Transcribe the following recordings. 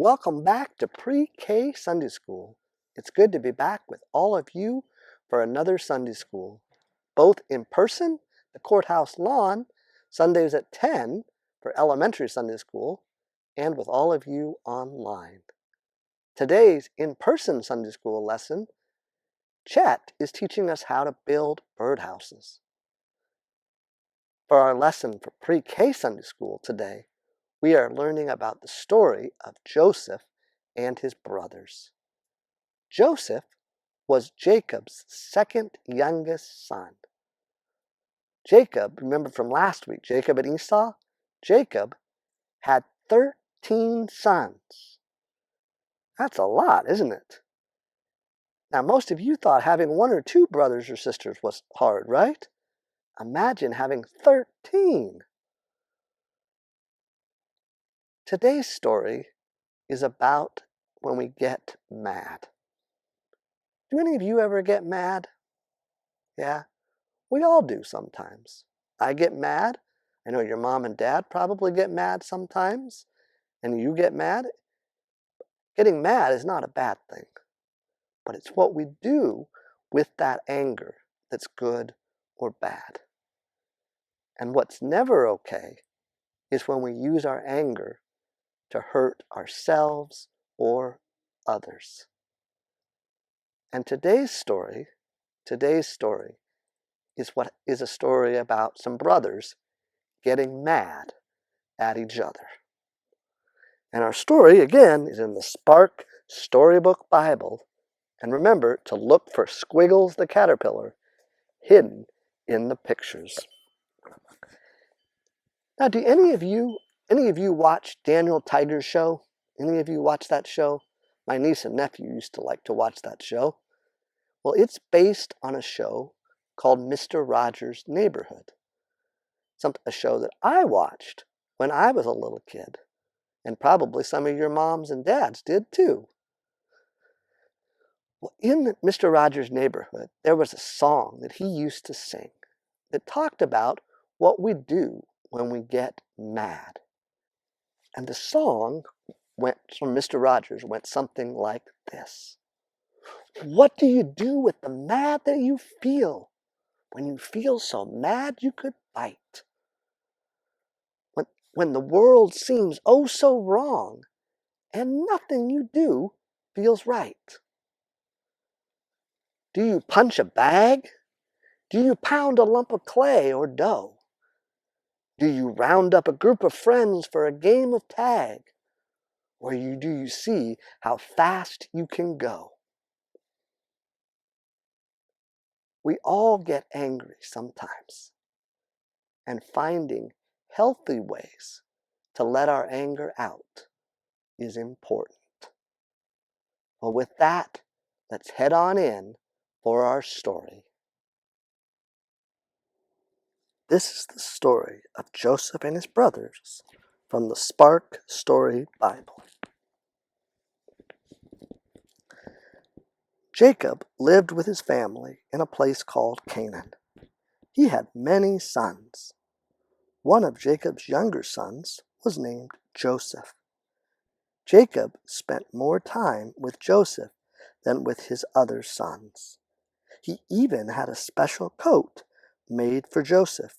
welcome back to Pre-K Sunday School. It's good to be back with all of you for another Sunday School, both in person, the courthouse lawn, Sundays at 10 for elementary Sunday School, and with all of you online. Today's in-person Sunday School lesson, Chet is teaching us how to build birdhouses. For our lesson for Pre-K Sunday School today, we are learning about the story of Joseph and his brothers. Joseph was Jacob's second youngest son. Jacob, remember from last week, Jacob and Esau? Jacob had 13 sons. That's a lot, isn't it? Now, most of you thought having one or two brothers or sisters was hard, right? Imagine having 13. Today's story is about when we get mad. Do any of you ever get mad? Yeah, we all do sometimes. I get mad. I know your mom and dad probably get mad sometimes, and you get mad. Getting mad is not a bad thing, but it's what we do with that anger that's good or bad. And what's never okay is when we use our anger to hurt ourselves or others. And today's story is a story about some brothers getting mad at each other. And our story, again, is in the Spark Storybook Bible. And remember to look for Squiggles the Caterpillar hidden in the pictures. Now, do any of you watch Daniel Tiger's show? Any of you watch that show? My niece and nephew used to like to watch that show. Well, it's based on a show called Mr. Rogers' Neighborhood. A show that I watched when I was a little kid. And probably some of your moms and dads did too. Well, in Mr. Rogers' Neighborhood, there was a song that he used to sing that talked about what we do when we get mad. And the song from Mr. Rogers went something like this. What do you do with the mad that you feel? When you feel so mad you could bite. When the world seems oh so wrong, and nothing you do feels right. Do you punch a bag? Do you pound a lump of clay or dough? Do you round up a group of friends for a game of tag? Or do you see how fast you can go? We all get angry sometimes, and finding healthy ways to let our anger out is important. Well, with that, let's head on in for our story. This is the story of Joseph and his brothers from the Spark Story Bible. Jacob lived with his family in a place called Canaan. He had many sons. One of Jacob's younger sons was named Joseph. Jacob spent more time with Joseph than with his other sons. He even had a special coat made for Joseph.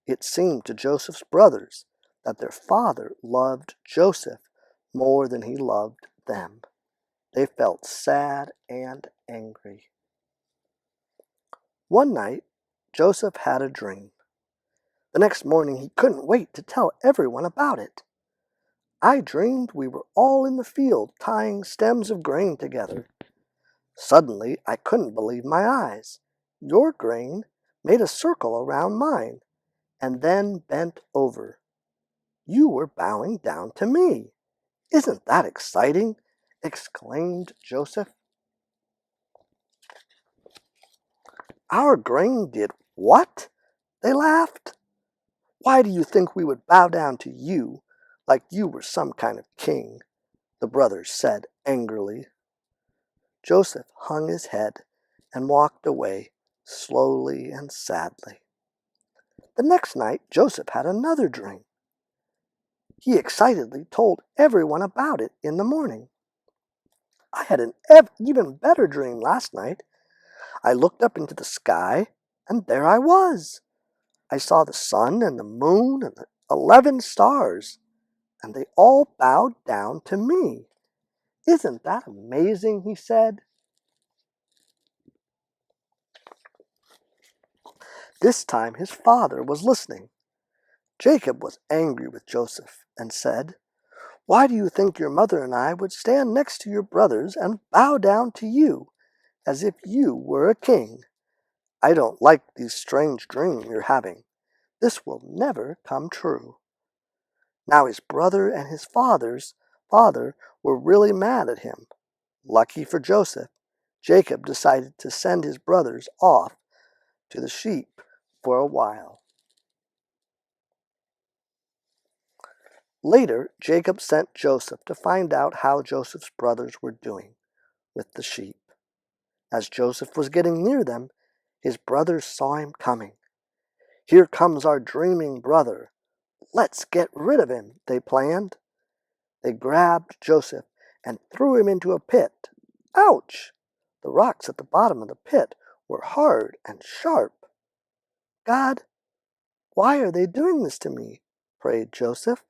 It seemed to Joseph's brothers that their father loved Joseph more than he loved them. They felt sad and angry. One night, Joseph had a dream. The next morning, he couldn't wait to tell everyone about it. I dreamed we were all in the field tying stems of grain together. Suddenly, I couldn't believe my eyes. Your grain made a circle around mine and then bent over. You were bowing down to me. Isn't that exciting? Exclaimed Joseph. Our grain did what? They laughed. Why do you think we would bow down to you like you were some kind of king? The brothers said angrily. Joseph hung his head and walked away slowly and sadly. The next night, Joseph had another dream. He excitedly told everyone about it in the morning. "I had an even better dream last night. I looked up into the sky, and there I was. I saw the sun and the moon and the 11 stars, and they all bowed down to me. Isn't that amazing?" he said. This time his father was listening. Jacob was angry with Joseph and said, "Why do you think your mother and I would stand next to your brothers and bow down to you, as if you were a king? I don't like these strange dreams you're having. This will never come true." Now his brother and his father were really mad at him. Lucky for Joseph, Jacob decided to send his brothers off to the sheep for a while. Later, Jacob sent Joseph to find out how Joseph's brothers were doing with the sheep. As Joseph was getting near them, his brothers saw him coming. "Here comes our dreaming brother. Let's get rid of him," they planned. They grabbed Joseph and threw him into a pit. Ouch! The rocks at the bottom of the pit were hard and sharp. "God, why are they doing this to me?" prayed Joseph.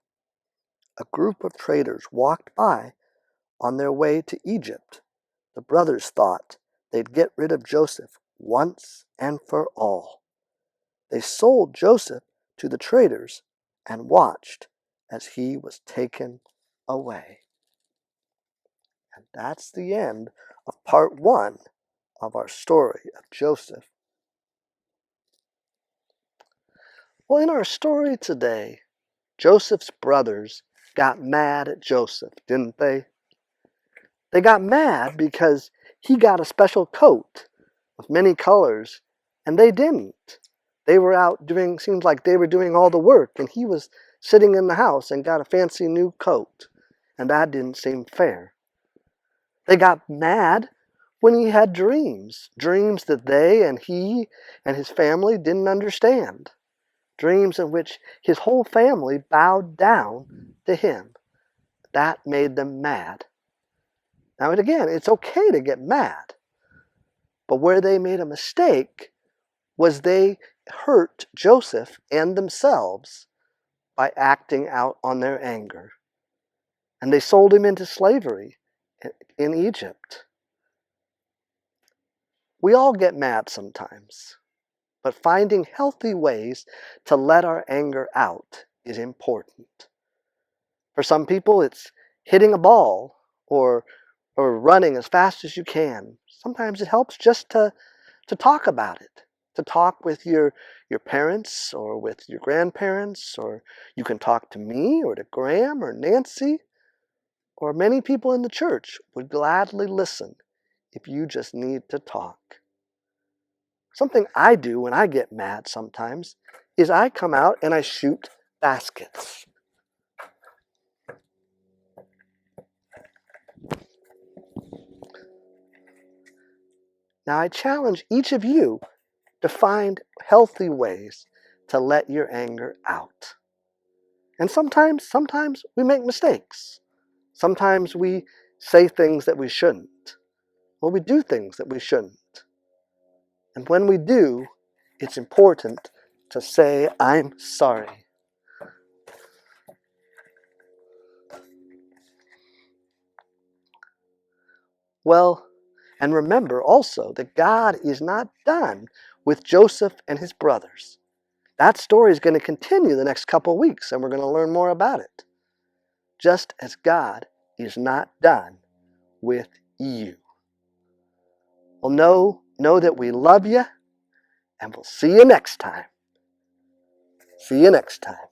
A group of traders walked by on their way to Egypt. The brothers thought they'd get rid of Joseph once and for all. They sold Joseph to the traders and watched as he was taken away. And that's the end of part 1 of our story of Joseph. Well, in our story today, Joseph's brothers got mad at Joseph, didn't they? They got mad because he got a special coat with many colors, and they didn't. They were out doing, seems like they were doing all the work, and he was sitting in the house and got a fancy new coat, and that didn't seem fair. They got mad when he had dreams that they and he and his family didn't understand, dreams in which his whole family bowed down to him. That made them mad. Now, again, it's okay to get mad, but where they made a mistake was they hurt Joseph and themselves by acting out on their anger. And they sold him into slavery in Egypt. We all get mad sometimes, but finding healthy ways to let our anger out is important. For some people, it's hitting a ball or running as fast as you can. Sometimes it helps just to talk about it, to talk with your parents or with your grandparents, or you can talk to me or to Graham or Nancy, or many people in the church would gladly listen if you just need to talk. Something I do when I get mad sometimes is I come out and I shoot baskets. Now I challenge each of you to find healthy ways to let your anger out. And sometimes we make mistakes. Sometimes we say things that we shouldn't, or we do things that we shouldn't. And when we do, it's important to say, "I'm sorry." Well, and remember also that God is not done with Joseph and his brothers. That story is going to continue the next couple of weeks, and we're going to learn more about it. Just as God is not done with you. Well, know that we love you, and we'll see you next time. See you next time.